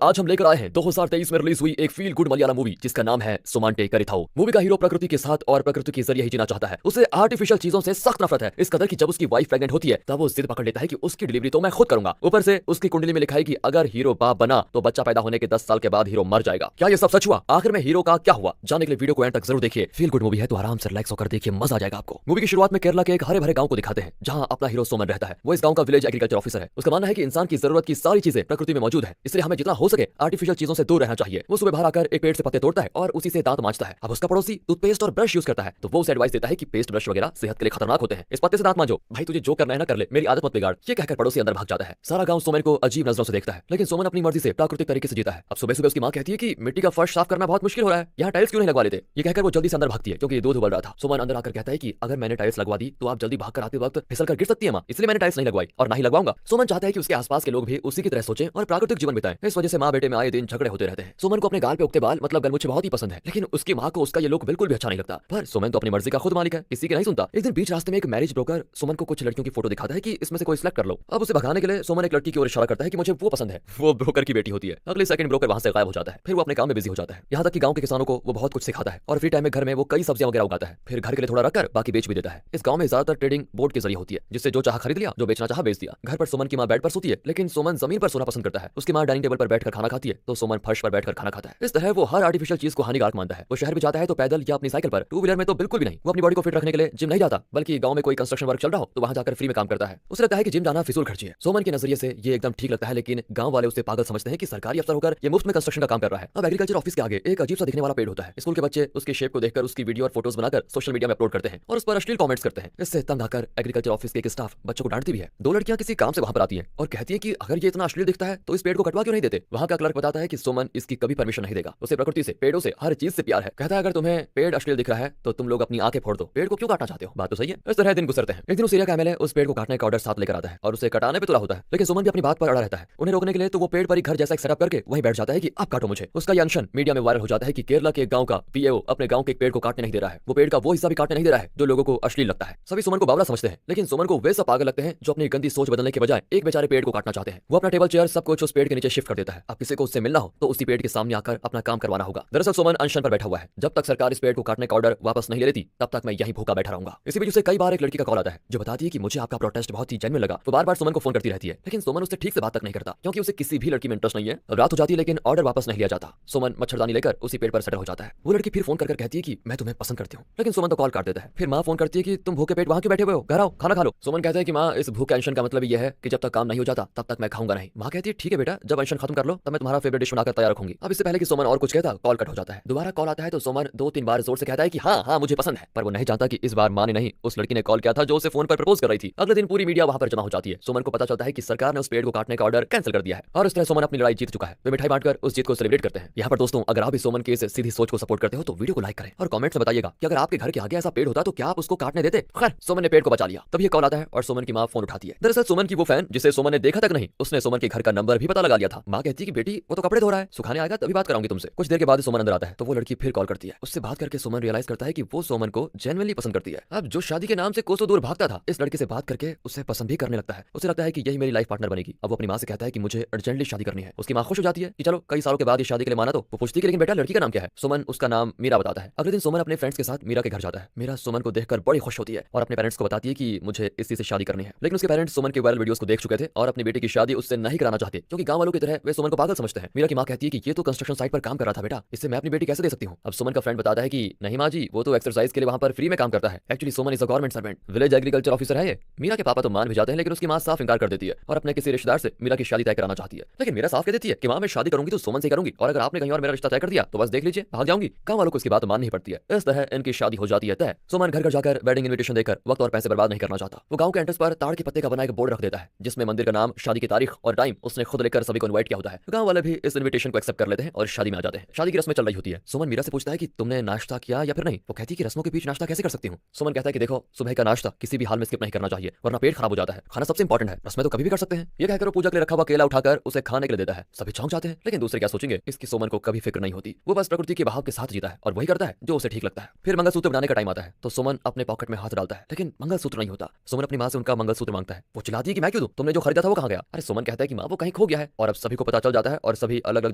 आज हम लेकर आए हैं 2023 में रिलीज हुई एक फील गुड मलयालम मूवी जिसका नाम है सुमांटे करिथाऊ। मूवी का हीरो प्रकृति के साथ और प्रकृति के जरिए ही जीना चाहता है। उसे आर्टिफिशियल चीजों से सख्त नफरत है, इस कदर कि जब उसकी वाइफ प्रेग्नेंट होती है तब वो जिद पकड़ लेता है कि उसकी डिलीवरी तो मैं खुद करूंगा। ऊपर से उसकी कुंडली में लिखा है कि अगर हीरो बाप बना तो बच्चा पैदा होने के 10 साल के बाद हीरो मर जाएगा। क्या ये सब सच हुआ? आखिर में हीरो का क्या हुआ? जानने के लिए वीडियो को एंड तक जरूर देखिए। फील गुड मूवी है तो आराम से रिलैक्स होकर देखिए, मजा आ जाएगा आपको। मूवी की शुरुआत में केरला के एक हरे भरे गांव को दिखाते हैं जहां अपना हीरो सोमन रहता है। वो इस गांव का विलेज एग्रीकल्चर ऑफिसर है। उसका मानना है कि इंसान की जरूरत की सारी चीजें प्रकृति में मौजूद है, इसलिए हमें जितना हो सके आर्टिफिशियल चीजों से दूर रहना चाहिए। वो सुबह बाहर आकर एक पेड़ से पत्ते तोड़ता है और उसी से दांत मांजता है। अब उसका पड़ोसी टूथपेस्ट और ब्रश यूज करता है तो वो उसे एडवाइस देता है कि पेस्ट ब्रश वगैरह सेहत के लिए खतरनाक होते हैं, इस पत्ते से दांत मांजो। भाई तुझे जो करना है ना कर ले, मेरी आदत मत बिगाड़। ये कहकर पड़ोसी अंदर भाग जाता है। सारा गांव सोमन को अजीब नजरों से देखता है, लेकिन सोमन अपनी मर्जी से प्राकृतिक तरीके से जीता है। अब सुबह सुबह उसकी मां कहती है कि मिट्टी का फर्श साफ करना बहुत मुश्किल हो रहा है, यहाँ टाइल्स क्यों नहीं लगवा लेते। ये कहकर वो जल्दी से अंदर भागती है क्योंकि दूध उबल रहा था। सोमन अंदर आकर कहता है कि अगर मैंने टाइल्स लगवा दी तो आप जल्दी भागकर आते वक्त फिसल कर गिर सकती है मां, इसलिए मैंने टाइल्स नहीं लगवाई और ना ही लगवाऊंगा। सोमन चाहता है कि उसके आसपास के लोग भी उसी की तरह सोचें और प्राकृतिक जीवन बिताएं। इस वजह से मां बेटे में आए दिन झगड़े होते रहते हैं। सोमन को अपने गाल पे उगते बाल मतलब गलमुच्छे बहुत ही पसंद है, लेकिन उसकी मां को उसका ये लुक बिल्कुल भी अच्छा नहीं लगता। पर सोमन तो अपनी मर्जी का खुद मालिक है, किसी की नहीं सुनता। एक दिन बीच रास्ते में एक मैरिज ब्रोकर सोमन को कुछ लड़कियों की फोटो दिखाता है कि इसमें से कोई सिलेक्ट कर लो। अब उसे भगाने के लिए सोमन एक लड़की की ओर इशारा करता है कि मुझे वो पसंद है। वो ब्रोकर की बेटी होती है। अगले सेकंड ब्रोकर वहां से गायब हो जाता है। फिर वो अपने काम में बिजी हो जाता है। यहाँ तक कि गांव के किसानों को वो बहुत कुछ सिखाता है और फ्री टाइम में घर में वो कई सब्जियां वगैरह उगाता है। फिर घर के लिए थोड़ा रखकर बाकी बेच भी देता है। इस गांव में ज्यादातर ट्रेडिंग बोर्ड के जरिए होती है, जिससे जो चाह खरीद लिया, जो बेचना चाह बेच दिया। घर पर सोमन की मां बेड पर सोती है, लेकिन सोमन जमीन पर सोना पसंद करता है। उसकी मां डाइनिंग टेबल पर बैठकर खाना खाती है तो सोमन फर्श पर बैठकर खाना खाता है। इस तरह वो हर आर्टिफिशियल चीज को हानिकारक मानता है। वो शहर में जाता है तो पैदल या अपनी साइकिल पर, टू व्हीलर में तो बिल्कुल भी नहीं। वो अपनी बॉडी को फिट रखने के लिए जिम नहीं जाता, बल्कि गांव में कोई कंस्ट्रक्शन वर्क चल रहा हो तो वहां जाकर फ्री में काम करता है। उसे लगता है कि जिम जाना फिजूल खर्ची है। सोमन के नजरिए से ये एकदम ठीक लगता है, लेकिन गांव वाले उसे पागल समझते हैं कि सरकारी अफसर होकर ये मुफ्त में कंस्ट्रक्शन का काम कर रहा है। अब एग्रीकल्चर ऑफिस के आगे एक अजीब सा दिखने वाला पेड़ होता है। स्कूल के बच्चे उसकी शेप को देखकर उसकी वीडियो और फोटोज बनाकर सोशल मीडिया में अपलोड करते हैं और उस पर अश्लील कमेंट्स करते हैं। इससे तंग आकर एग्रीकल्चर ऑफिस के एक स्टाफ बच्चों को डांटती भी है। दो लड़कियां किसी काम से वहां पर आती हैं और कहती हैं कि अगर ये इतना अश्लील दिखता है तो इस पेड़ को कटवा क्यों नहीं देते। वहां का क्लर्क बताता है कि सोमन इसकी कभी परमिशन नहीं देगा। उसे प्रकृति से, पेड़ों से, हर चीज से प्यार है। कहता है अगर तुम्हें पेड़ अश्लील दिख रहा है तो तुम लोग अपनी आंखें फोड़ दो, पेड़ को क्यों काटना चाहते हो। बात तो सही है। इस तरह दिन गुजरते हैं। एक दिन उस एरिया का एमएलए उस पेड़ को काटने का ऑर्डर साथ लेकर आता है और उसे कटाने पे तुला होता है, लेकिन सोमन भी अपनी बात पर अड़ा रहता है। उन्हें रोकने के लिए तो वो पेड़ पर ही घर जैसा एक सेटअप करके वहीं बैठ जाता है कि अब काटो मुझे। उसका ये अनशन मीडिया में वायरल हो जाता है कि केरला के गांव का पीएओ अपने गांव के एक पेड़ को काटने नहीं दे रहा है। वो पेड़ का वो हिस्सा भी काटने नहीं दे रहा है जो लोगों को अश्लील लगता है। सभी सोमन को बावला समझते हैं, लेकिन सोमन को वे सब पागल लगते हैं जो अपनी गंदी सोच बदलने के बजाय एक बेचारे पेड़ को काटना चाहते हैं। वो अपना टेबल चेयर सब कुछ उस पेड़ के नीचे शिफ्ट कर देता है। अब किसी को उससे मिलना हो तो उसी पेड़ के सामने आकर अपना काम करवाना होगा। दरअसल सोमन अनशन पर बैठा हुआ है। जब तक सरकार इस पेड़ को काटने का ऑर्डर वापस नहीं ले लेती तब तक मैं यहीं भूखा बैठा रहूंगा। इसी बीच उसे कई बार एक लड़की का कॉल आता है जो बताती है कि मुझे आपका प्रोटेस्ट बहुत ही जेन्युइन लगा। वो बार बार सोमन को फोन करती रहती है, लेकिन सोमन उससे ठीक से बात तक नहीं करता क्योंकि उसे किसी भी लड़की में इंटरेस्ट नहीं है। रात हो जाती है लेकिन ऑर्डर वापस नहीं लिया जाता। सोमन मच्छरदानी लेकर उसी पेड़ पर सेटल हो जाता है। वो लड़की फिर फोन कर कहती है कि मैं तुम्हें पसंद करती हूँ, लेकिन सोमन तो कॉल काट देता है। फिर माँ फोन करती है कि तुम भूखे पेट वहां क्यों बैठे हुए हो, घर आओ खाना खा लो। सोमन कहता है कि माँ इस भूख के अनशन का मतलब ये है कि जब तक काम नहीं हो जाता तब तक मैं खाऊंगा नहीं। माँ कहती है ठीक है बेटा, जब अनशन खत्म कर लो तब मैं तुम्हारा फेवरेट डिश बनाकर तैयार रखूंगी। अब इससे पहले कि सोमन और कुछ कहता कॉल कट हो जाता है। दोबारा कॉल आता है तो सोमन 2-3 बार जोर से कहता है कि हाँ हाँ मुझे पसंद है, पर वो नहीं जानता कि इस बार माँ ने नहीं, उस लड़की ने कॉल किया था जो उसे फोन पर प्रपोज कर रही थी। अगले दिन पूरी मीडिया वहां पर जमा हो जाती है। सोमन को पता चलता है कि सरकार ने उस पेड़ को काटने का ऑर्डर कैंसिल कर दिया है और इस तरह सोमन अपनी लड़ाई जीत चुका है। वे मिठाई बांटकर उस जीत को सेलिब्रेट करते हैं। यहाँ पर दोस्तों अगर आप इस सोमन की इस सीधी सोच को सपोर्ट करते हो तो वीडियो को लाइक करें और कमेंट्स में बताइएगा कि अगर आपके घर के आगे ऐसा पेड़ होता तो क्या आप उसको काटने देते। खैर सोमन ने पेड़ को बचा लिया। तभी ये कॉल आता है और सोमन की माँ फोन उठाती है। दरअसल सोमन की वो फैन जिसे सोमन ने देखा तक नहीं, उसने सोमन के घर का नंबर भी पता लगा लिया था। माँ कहती है कि बेटी वो तो कपड़े धो रहा है, सुखाने आएगा तभी बात कराऊंगी तुमसे। कुछ देर के बाद सोमन अंदर आता है तो वो लड़की फिर कॉल करती है। उससे बात करके सोमन रियलाइज करता है कि वो सोमन को जेन्युइनली पसंद करती है। अब जो शादी के नाम से कोसों दूर भागता था, इस लड़के से बात करके उसे पसंद भी करने लगता है। उसे लगता है कि यही मेरी लाइफ पार्टनर बनेगी। अब वो अपनी माँ से कहता है कि मुझे अर्जेंटली शादी करनी है। उसकी माँ खुश हो जाती है कि चलो कई सालों के बाद ये शादी के लिए माना। तो वो पूछती है लेकिन बेटा लड़की का नाम क्या है। सोमन उसका नाम मीरा बताता है। अगले दिन सोमन अपने फ्रेंड्स के साथ मीरा के घर जाता है। मीरा सोमन को देखकर बड़ी खुश होती है और अपने पेरेंट्स को बताती है कि मुझे इसी से शादी करनी है। लेकिन उसके पेरेंट्स सोमन के वायरल वीडियोस को देख चुके थे और अपनी बेटी की शादी उससे नहीं कराना चाहते क्योंकि गांव वालों की तरह वे सोमन को पागल समझते हैं। मीरा की माँ कहती है कि ये तो कंस्ट्रक्शन साइट पर काम कर रहा था बेटा, इससे मैं अपनी बेटी कैसे दे सकती हूँ। अब सोमन का फ्रेंड बताता है कि नहीं माँ जी, वो तो एक्सरसाइज के लिए वहां पर फ्री में काम करता है। Actually Soman is a government servant, village agriculture officer है ये। मीरा के पापा तो मान भी जाते हैं लेकिन उसकी माँ साफ इंकार कर देती है और अपने किसी रिश्तेदार से मीरा की शादी तय कराना चाहती है। लेकिन मीरा साफ कह देती है कि माँ मैं शादी करूंगी तो सोमन से करूंगी और अगर आपने कहीं और मेरा रिश्ता तय कर दिया तो बस देख लीजिए भाग जाऊंगी। गांव वालों को इसकी बात माननी ही पड़ती है। इस तरह इनकी शादी हो जाती है तय। सोमन घर घर जाकर वेडिंग इन्विटेशन देकर वक्त और पैसे बर्बाद नहीं करना चाहता। वो गांव के एंट्रेंस पर ताड़ के पत्ते का बना एक बोर्ड रख देता है जिसमें मंदिर का नाम, शादी की तारीख और टाइम उसने खुद लेकर सभी को इनवाइट किया होता है। गांव वाले भी इस इन्विटेशन को एक्सेप्ट कर लेते हैं और शादी में आ जाते हैं। शादी की रस्में चल रही होती है। सोमन मीरा से पूछता है कि तुमने नाश्ता किया या फिर नहीं। वो कहती है कि रस्मों के बीच नाश्ता कैसे कर सकती हूँ। सोमन कहता है कि देखो सुबह का नाश्ता किसी भी हाल में स्किप नहीं करना चाहिए वरना पेट खराब हो जाता है। खाना सबसे इंपॉर्टेंट है, रस्में तो कभी भी कर सकते हैं। ये कहकर वो पूजा के लिए रखा हुआ केला उठाकर उसे खाने के लिए देता है। सभी चौंक जाते हैं लेकिन दूसरे क्या सोचेंगे इसकी सोमन को कभी फिक्र नहीं होती। वो बस प्रकृति के बहाव के साथ जीता है और वही करता है जो उसे ठीक लगता है। फिर मंगलसूत्र बनाने का टाइम आता है तो सोमन अपने पॉकेट में हाथ डालता है लेकिन मंगलसूत्र नहीं होता। सोमन अपनी माँ से उनका मंगलसूत्र मांगता है। वो चिल्लाती है कि मैं क्यों दूं, तुमने जो खरीदा था वो कहाँ गया। अरे सोमन कहता है कि माँ वो कहीं खो गया है और अब सभी को पता चल जाता है और सभी अलग अलग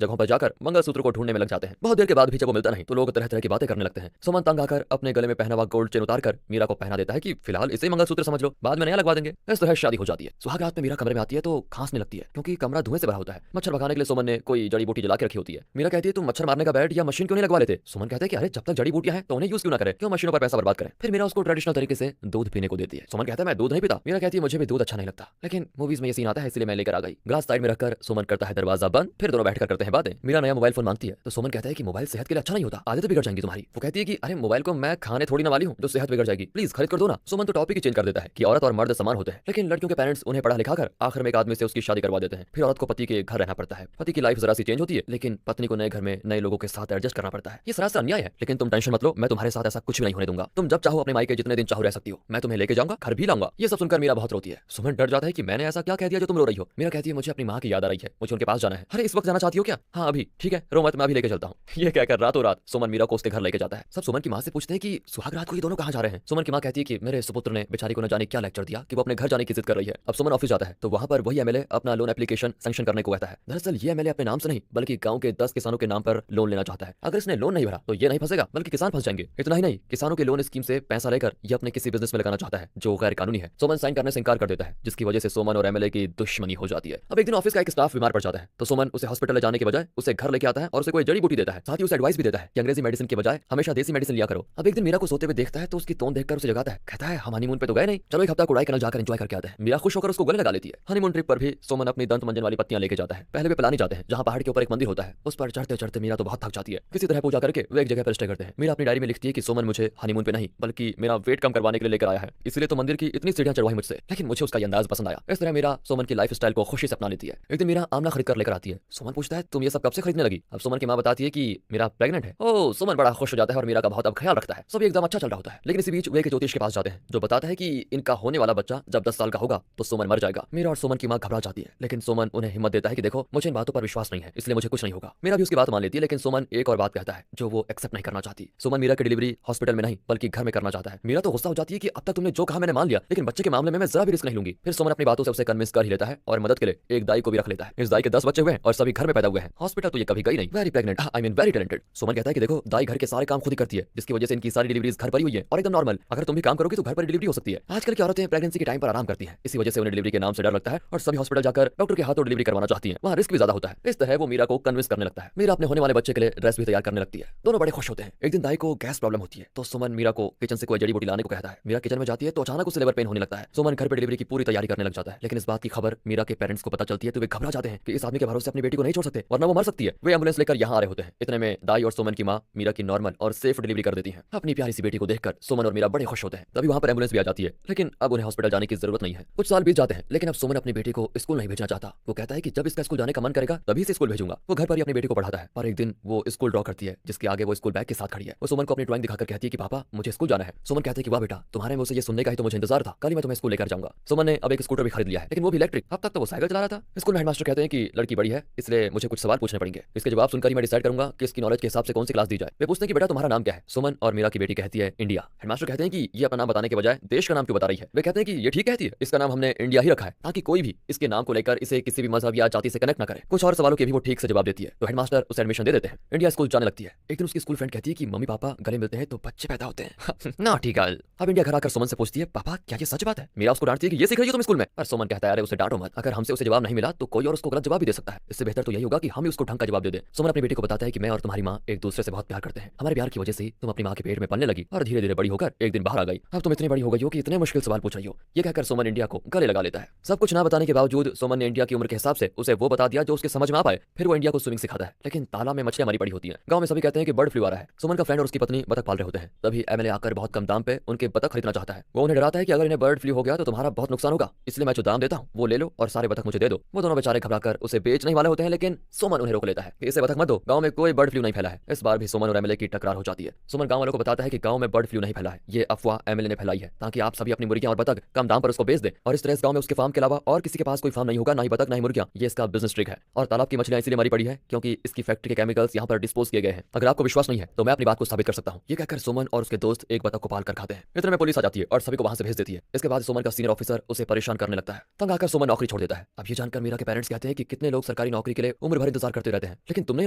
जगहों पर जाकर मंगलसूत्र को ढूंढने में लग जाते हैं। बहुत देर के बाद भी जब वो मिलता नहीं तो लोग तरह तरह की बातें करने लगते हैं। सुमन तंग आकर अपने गले में पहना हुआ गोल्ड चेन उतारकर मीरा को पहना देता है कि फिलहाल इसे मंगलसूत्र समझ लो, बाद में नया लगवा देंगे। इस तरह शादी हो जाती है। सुहाग रात में मीरा कमरे में आती है तो खांसने लगती है क्योंकि कमरा धुएं से भरा होता है। मच्छर भगाने के लिए सुमन ने कोई जड़ी बूटी जला के रखी होती है। मीरा कहती है तुम मच्छर मारने का बैट या मशीन क्यों नहीं लगवा लेते? सुमन कहता है कि अरे जब तक जड़ी बूटियां हैं तो उन्हें यूज क्यों ना करें, क्यों मशीनों पर पैसा बर्बाद करें। फिर मीरा उसको ट्रेडिशनल तरीके से दूध पीने को देती है। सुमन कहता है मैं दूध नहीं पीता। मीरा कहती है मुझे भी दूध अच्छा नहीं लगता, लेकिन मूवीज में ये सीन आता है इसलिए मैं लेकर आ गई। ग्लास साइड में रखकर सुमन करता है दरवाजा बंद। फिर दोनों बैठकर करते हैं बातें। मीरा नया मोबाइल फोन मांगती है तो सुमन कहता है कि मोबाइल सेहत के लिए अच्छा नहीं होता, आदतें बिगड़ जाएंगी तुम्हारी। वो कहती है कि अरे मोबाइल को मैं खाने थोड़ी ना वाली हूँ जो सेहत बिगड़ जाएगी, प्लीज खरीद कर दो ना। सुमन तो टॉपिक ही चेंज कर देता है कि औरत और मर्द समान होते हैं, लेकिन लड़कियों के पेरेंट्स उन्हें पढ़ा लिखा कर आखिर में एक आदमी से उसकी शादी करवा देते हैं। फिर औरत को पति के घर रहना पड़ता है। पति की लाइफ जरा सी चेंज होती है, लेकिन पत्नी को नए घर में नए लोगों के साथ एडजस्ट करना पड़ता है। ये सरासर अन्याय है, लेकिन तुम टेंशन मत लो, मैं तुम्हारे साथ ऐसा कुछ भी नहीं होने दूंगा। तुम जब चाहो अपने मायके जितने दिन चाहो रह सकती हो, मैं तुम्हें लेके जाऊंगा, घर भी लाऊंगा। ये सब सुनकर मीरा बहुत रोती है। सुमन डर जाता है कि मैंने ऐसा क्या कह दिया जो तुम रो रही हो। मीरा कहती है मुझे अपनी माँ की याद आ रही है, मुझे उनके पास जाना है। अरे इस वक्त जाना चाहती हो क्या? हाँ अभी, ठीक है रो मत, मैं अभी लेके चलता हूँ। ये कहकर रातों रात सुमन मीरा को उसके घर लेके जाता है। सब सुमन की माँ से पूछते हैं कि सुहाग रात को ये दोनों कहाँ जा रहे हैं। सुमन की माँ कहती है कि मेरे सुपुत्र ने बेचारी को न जाने क्या लेक्चर दिया कि वो अपने घर जाने की जिद कर रही है। अब सुमन ऑफिस जाता है तो वहाँ पर वही एमएलए अपना लोन एप्लीकेशन सैंक्शन करने को कहता है। दरअसल ये एमएलए अपने नाम से नहीं बल्कि गाँव के 10 किसानों के नाम पर लोन लेना चाहता है। अगर इसने लोन नहीं भरा तो ये नहीं फंसेगा बल्कि किसान फंस जाएंगे। इतना ही नहीं, किसानों के लोन स्कीम से पैसा लेकर ये अपने किसी बिजनेस में लगाना चाहता है जो गैर कानूनी है। सुमन साइन करने से इंकार कर देता है, जिसकी वजह से सुमन और एमएलए की दुश्मनी हो जाती है। अब एक दिन ऑफिस का एक स्टाफ बीमार पड़ जाता है तो सुमन उसे हॉस्पिटल ले जाने के बजाय उसे घर लेके आता है और उसे कोई जड़ी बूटी देता है। साथ ही उसे एडवाइस भी देता है कि अंग्रेजी मेडिसिन के बजाय हमेशा देसी मेडिसिन लिया करो। अब एक दिन मीरा को सोते हुए देखता है तो उसकी टोन देखकर उसे जगाता है। कहता है हम हनीमून पे तो गए नहीं, चलो एक हफ्ता कोडाईकनाल जाकर एंजॉय करके आते हैं। मीरा खुश होकर उसको गले लगा लेती है। हनीमून ट्रिप पर भी सुमन अपनी दंत मंजन वाली पत्तियां लेके जाता है। पहले वे प्लानी जाते हैं जहां पहाड़ के ऊपर एक मंदिर होता है। उस पर चढ़ते चढ़ते मीरा तो बहुत थक जाती है। किसी तरह पूजा करके वे एक जगह पर स्टे करते हैं। मीरा अपनी डायरी में लिखती है कि सुमन मुझे हनीमून पे नहीं बल्कि मेरा वेट कम करवाने के लिए लेकर आया है, इसलिए तो मंदिर की इतनी सीढ़ियां चढ़वाई मुझसे, लेकिन मुझे उसका अंदाज पसंद आया। इस तरह मीरा सुमन की लाइफ स्टाइल को खुशी से अपना लेती है। एक दिन मीरा आमला खरीद कर लेकर आती है। सुमन पूछता है तुम ये सब कब से खरीदने लगी? अब सुमन की माँ बताती है कि मीरा प्रेग्नेंट है। ओह, सुमन बड़ा खुश हो जाता है और मीरा का बहुत अब ख्याल रखता है। सब एकदम अच्छा चल रहा होता है, लेकिन इसी बीच वे के ज्योतिष के पास जाते हैं जो बताता है कि इनका होने वाला बच्चा जब 10 साल का होगा तो सुमन मर जाएगा। मीरा और सुमन की माँ घबरा जाती है, लेकिन सुमन उन्हें हिम्मत देता है कि देखो मुझे इन बातों पर विश्वास नहीं है, इसलिए मुझे कुछ नहीं होगा। मीरा भी उसकी बात मान लेती है, लेकिन सुमन एक और बात कहता है जो वो एक्सेप्ट नहीं करना चाहती। सुमन मीरा की डिलीवरी हॉस्पिटल में नहीं बल्कि घर में करना चाहता है। मीरा तो गुस्सा हो जाती है कि अब तक तुमने जो कहा मैंने मान लिया, लेकिन बच्चे के मामले में मैं जरा भी रिस्क नहीं लूंगी। फिर सुमन अपनी बातों से उसे कन्विंस कर ही लेता है और मदद के लिए एक दाई को भी रख लेता है। इस दाई के 10 बच्चे हुए हैं और सभी घर में पैदा हुए हैं। हॉस्पिटल तो ये कभी गई नहीं, very pregnant, I mean very talented. Suman कहता है कि देखो दाई घर के सारे काम खुद ही करती है, जिसकी वजह से इनकी सारी डिलीवरीज घर पर ही हुई है और एकदम नॉर्मल। अगर तुम भी काम करोगे तो घर पर डिलीवरी हो सकती है। आजकल की औरतें प्रेगनेंसी के टाइम पर आराम करती हैं, इसी वजह से उन्हें डिलीवरी के नाम से डर लगता है और सभी हॉस्पिटल जाकर डॉक्टर के हाथों डिलीवरी करवाना चाहती हैं। वहाँ रिस्क भी ज्यादा होता है। इस तरह वो मीरा को कन्विंस करने लगता है। मीरा अपने होने वाले बच्चे के लिए ड्रेस भी तैयार करने लगती है। दोनों बड़े खुश होते हैं। एक दिन दाई को गैस प्रॉब्लम होती है तो सुमन मीरा को किचन से कोई जड़ी बूटी लाने को कहता है। मीरा किचन में जाती है तो अचानक उसे लेबर पेन होने लगता है। सुमन घर पर डिलीवरी की पूरी तैयारी करने लग जाता है, लेकिन इस बात की खबर मीरा के पेरेंट्स को पता चलती है तो वे घबरा जाते हैं कि इस आदमी के भरोसे अपनी बेटी को नहीं छोड़ सकते वरना वो मर सकती है। वे एम्बुलेंस लेकर यहाँ आ रहे होते हैं। इतने में दाई और सुमन की माँ मीरा की नॉर्मल और सेफ डिलीवरी कर देती है। अपनी प्यारी सी बेटी को देखकर सुमन और मीरा बड़े खुश होते हैं। तभी वहाँ पर एम्बुलेंस भी आ जाती है, लेकिन अब उन्हें हॉस्पिटल जाने की जरूरत नहीं है। कुछ साल बीत जाते हैं, लेकिन अब सुमन अपनी बेटी को स्कूल नहीं भेजना चाहता। वो कहता है कि जब इसका स्कूल जाने का मन करेगा तभी से स्कूल भेजूंगा। वो घर पर ही अपनी बेटी को पढ़ाता है। पर एक दिन वो स्कूल ड्रॉ करती है जिसके आगे वो स्कूल बैग के साथ खड़ी है। वो सुमन को अपनी ड्राइंग दिखाकर कहती है कि पापा मुझे स्कूल जाना है। सुमन कहते हैं कि वाह बेटा, तुम्हारे मुंह से ये सुनने का ही तो मुझे इंतजार था, कल ही मैं तुम्हें स्कूल लेकर जाऊंगा। सुमन ने अब एक स्कूटर भी खरीद लिया है, लेकिन वो भी इलेक्ट्रिक। अब तक तो वो साइकिल चला रहा था। स्कूल में हेडमास्टर कहते हैं कि लड़की बड़ी है इसलिए मुझे कुछ सवाल पूछने पड़ेंगे, इसके जवाब सुनकर ही मैं डिसाइड करूंगा कि इसकी नॉलेज के हिसाब से कौन सी क्लास दी जाए। वे पूछते हैं कि बेटा तुम्हारा नाम क्या है? सुमन और मीरा की बेटी कहती है इंडिया। हेडमास्टर कहते हैं कि ये अपना नाम बताने के बजाय देश का नाम क्यों बता रही है? वे कहते हैं कि ये ठीक कहती है, इसका नाम हमने इंडिया ही रखा है ताकि कोई भी इसके नाम को लेकर इसे किसी भी मजहब या जाति से कनेक्ट न करे। कुछ और सवालों के भी वो ठीक से जवाब देती है तो हेडमास्टर उसे एडमिशन दे देते हैं। इंडिया स्कूल जाने लगती है। एक दिन उसकी स्कूल फ्रेंड कहती है कि मम्मी पापा गले मिलते हैं तो बच्चे पैदा होते हैं। ना ठीक है। अब इंडिया घर आकर सुमन से पूछती है पापा क्या ये सच बात है? मीरा उसको डांटती है कि ये सीख रही हो तुम स्कूल में। पर सुमन कहता है अरे उसे डांटो मत, अगर हमसे उसे जवाब नहीं मिला तो कोई और उसको गलत जवाब भी दे सकता है। इससे बेहतर तो यही होगा कि हम ही उसको ढंग का जवाब दे दें। सुमन अपनी बेटी को बताता है कि मैं और तुम्हारी माँ एक दूसरे से बहुत प्यार करते हैं। हमारे प्यार की वजह से तुम अपनी माँ के पेट में पलने लगी और धीरे धीरे बड़ी होकर एक दिन बाहर आ गई। अब तुम इतनी बड़ी हो गई हो कि इतने मुश्किल सवाल पूछ रही हो। ये कहकर सुमन इंडिया को गले लगा लेता है। सब कुछ ना बताने के बावजूद सुमन ने इंडिया की उम्र के हिसाब से उसे वो बता दिया जो उसके समझ में आ पाए। फिर वो इंडिया को स्विमिंग सिखाता है, लेकिन तालाब में मछलियां मरी पड़ी होती हैं। गांव में सभी कहते हैं कि बर्ड फ्लू आ रहा है। सुमन का फ्रेंड और उसकी पत्नी बतख पाल रहे होते हैं। तभी एमएलए आकर बहुत कम दाम पे उनके बतख खरीदना चाहता है। वो उन्हें डराता है कि अगर इन्हें बर्ड फ्लू हो गया तो तुम्हारा बहुत नुकसान होगा, इसलिए मैं जो दाम देता हूँ वो ले लो और सारे बतख मुझे दे दो। वो दोनों बेचारे घबराकर उसे बेच नहीं वाले होते हैं, लेकिन सुमन उन्हें रोक लेता है कि इसे बतख मत दो, गांव में कोई बर्ड फ्लू नहीं फैला है। इस बार भी सुमन और एमएलए की टकरार हो जाती है। सुमन गांव वालों को बताता है कि गांव में बर्ड फ्लू नहीं फैला है, ये अफवाह एमएलए ने फैलाई है ताकि आप सभी अपनी मुर्गियां और बतख कम दाम पर उसको बेच दे और इस तरह इस गांव में उसके फार्म के अलावा और किसी के पास कोई फार्म नहीं होगा, ना ही बतख ना ही मुर्गियां। ये इसका बिजनेस ट्रिक है। और तालाब की मछलियां इसलिए मरी पड़ी है क्योंकि इसकी फैक्ट्री के केमिकल्स यहाँ पर डिस्पोज किए गए हैं। अगर आपको विश्वास नहीं है तो मैं अपनी बात को साबित कर सकता हूँ। ये कहकर सुमन और उसके दोस्त एक बतख को पाल कर खाते हैं। इतने में पुलिस आ जाती है और सभी को वहां से भेज देती है। इसके बाद सुमन का सीनियर ऑफिसर उसे परेशान करने लगता है। तंग आकर सुमन नौकरी छोड़ देता है। अब ये जानकर मीरा के पेरेंट्स कहते हैं कि कितने लोग लोग सरकारी नौकरी के लिए उम्र भर इंतजार करते रहते हैं, लेकिन तुमने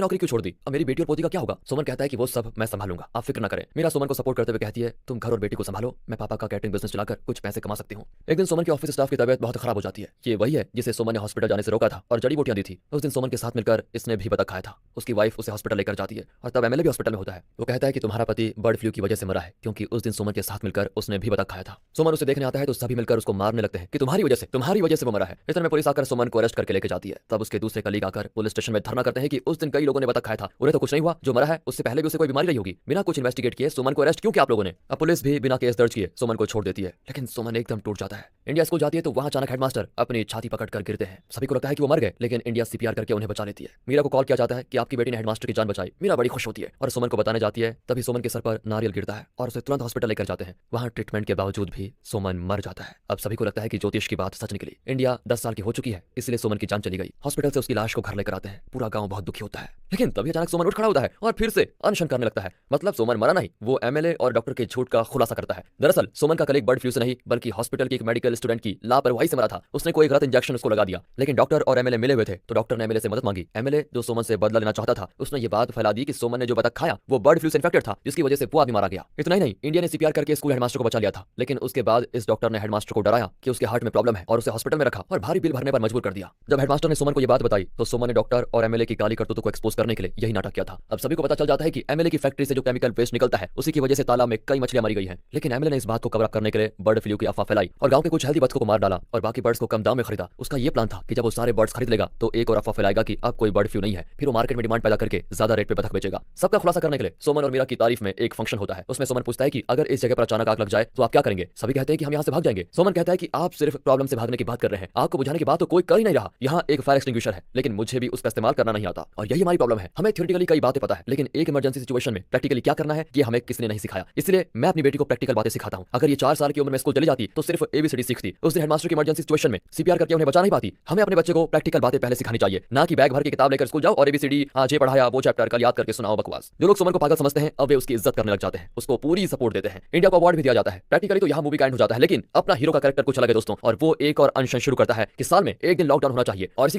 नौकरी क्यों छोड़ दी? अब मेरी बेटी और पोती का क्या होगा? सुमन कहता है कि वो सब मैं संभालूंगा, आप फिक्र न करें। मीरा सुमन को सपोर्ट करते हुए कहती है, तुम घर और बेटी को संभालो, मैं पापा का कैटरिंग बिजनेस चलाकर कुछ पैसे कमा सकती हूँ। एक दिन सुमन के ऑफिस स्टाफ की तबीयत बहुत खराब हो जाती है। ये वही है जिसे सुमन ने हॉस्पिटल जाने से रोका था और जड़ी बूटियां दी थी। उस दिन सुमन के साथ मिलकर इसने भी बतख खाया था। उसकी वाइफ उसे हॉस्पिटल लेकर जाती है और तब एमएलए भी हॉस्पिटल में होता है। वो कहता है कि तुम्हारा पति बर्ड फ्लू की वजह से मरा है, क्योंकि उस दिन सुमन के साथ मिलकर उसने भी बतख खाया था। सुमन उसे देखने आता है तो सभी मिलकर उसको मारने लगते हैं कि तुम्हारी वजह से वो मरा है। इतने में पुलिस आकर सुमन को अरेस्ट करके लेके जाती है। तब उसके दूसरे कलीग आकर पुलिस स्टेशन में धरना करते हैं कि उस दिन कई लोगों ने बतख खाया था, उन्हें तो कुछ नहीं हुआ, जो मरा है उससे पहले भी उसे कोई बीमारी रही होगी। बिना कुछ इन्वेस्टिगेट किए सुमन को अरेस्ट क्यों किया आप लोगों ने? अब पुलिस भी बिना केस दर्ज किए सुमन को छोड़ देती है, लेकिन सुमन एकदम टूट जाता है। इंडिया स्कूल जाती है तो वहां अचानक हेडमास्टर अपनी छाती पकड़कर गिरते हैं। सभी को लगता है कि वो मर गए, लेकिन इंडिया सीपीआर करके उन्हें बचा लेती है। मीरा को कॉल किया जाता है कि आपकी बेटी ने हेडमास्टर की जान बचाई। मीरा बड़ी खुश होती है और सुमन को बताने जाती है। तभी सुमन के सर पर नारियल गिरता है और उसे तुरंत हॉस्पिटल लेकर जाते हैं। वहां ट्रीटमेंट के बावजूद भी सुमन मर जाता है। अब सभी को लगता है कि ज्योतिष की बात सच निकली। इंडिया 10 साल की हो चुकी है, इसलिए सुमन की जान चली गई। हॉस्पिटल से उसकी लाश को घर लेकर आते हैं। पूरा गांव बहुत दुखी होता है, लेकिन तभी अचानक सुमन उठ खड़ा होता है और फिर से अनशन करने लगता है। मतलब सुमन मरा नहीं, वो एमएलए और डॉक्टर के झूठ का खुलासा करता है। दरअसल सुमन का कलीग बर्ड फ्लू से नहीं बल्कि हॉस्पिटल के एक मेडिकल स्टूडेंट की लापरवाही से मरा था। उसने कोई गलत इंजेक्शन उसको लगा दिया, लेकिन डॉक्टर और एमएलए मिले हुए थे तो डॉक्टर ने एमएलए से मदद मांगी। एमएलए जो सुमन से बदला लेना चाहता था, उसने ये बात फैला दी कि सुमन ने जो बतख खाया वो बर्ड फ्लू से इन्फेक्टेड था, जिसकी वजह से वो आदमी मारा गया। इतना ही नहीं, इंडिया ने सीपीआर करके स्कूल हेडमास्टर को बचा लिया था, लेकिन उसके बाद इस डॉक्टर ने हेडमास्टर को डराया कि उसके हार्ट में प्रॉब्लम है और उसे हॉस्पिटल में रखा और भारी बिल भरने पर मजबूर कर दिया। जब हेडमास्टर ने सुमन को ये बात बताई तो सुमन ने डॉक्टर और एमएलए की काली करतूतों को एक्सपोज करने के लिए यही नाटक किया था। अब सभी को पता चल जाता है कि एमएलए की फैक्ट्री से जो केमिकल वेस्ट निकलता है उसी की वजह से तालाब में कई मछलियां मरी गई हैं। लेकिन एमएलए ने इस बात को कवर अप करने के लिए बर्ड फ्लू की अफवाह फैलाई और गांव के कुछ हेल्दी बच्चों को मार डाला और बाकी बर्ड्स को कम दाम में खरीदा। उसका ये प्लान था कि जब वो सारे बर्ड्स खरीद लेगा तो एक और अफवाह फैलाएगा कि अब कोई बर्ड फ्लू नहीं है, फिर वो मार्केट में डिमांड पैदा करके ज्यादा रेट पे बतख बेचेगा। सबका खुलासा करने के लिए सुमन और मीरा की तारीफ में एक फंक्शन होता है। उसमें सुमन पूछता है कि अगर इस जगह पर अचानक आग लग जाए तो आप क्या करेंगे? सभी कहते हैं कि हम यहाँ से भाग जाएंगे। सुमन कहता है कि आप सिर्फ प्रॉब्लम से भागने की बात कर रहे हैं, आग को बुझाने की बात तो कोई कर ही नहीं रहा। यहाँ एक फायर एक्सटिंग्विशर है, लेकिन मुझे भी उसका इस्तेमाल करना नहीं आता और यही हमारी प्रॉब्लम है। हमें थ्योरेटिकली कई बातें पता है, लेकिन एक इमरजेंसी सिचुएशन में प्रैक्टिकली क्या करना है ये हमें किसी ने नहीं सिखाया। इसलिए मैं अपनी बेटी को प्रैक्टिकल बातें सिखाता हूँ। अगर ये 4 साल की उम्र में स्कूल चली जाती तो सिर्फ एबीसीडी सीखती। उस दिन हेडमास्टर की इमरजेंसी सिचुएशन में सीपीआर करके उन्हें बचा नहीं पाती। हमें अपने बच्चे को प्रैक्टिकल बातें पहले सिखानी चाहिए, ना कि बैग भर के किताब लेकर स्कूल जाओ और एबीसीडी आज ये पढ़ाया वो चैप्टर कल याद करके सुनाओ बकवास। जो लोग सुमन को पागल समझते हैं अब वे उसकी इज्जत करने लग जाते हैं, उसको पूरी सपोर्ट देते हैं। इंडिया को अवार्ड भी दिया जाता है। प्रैक्टिकली तो यहाँ मूवी का एंड हो जाता है, लेकिन अपना हीरो का कैरेक्टर कुछ अलग है दोस्तों। और वो एक और अनशन शुरू करता है कि साल में एक दिन लॉकडाउन होना चाहिए और इसी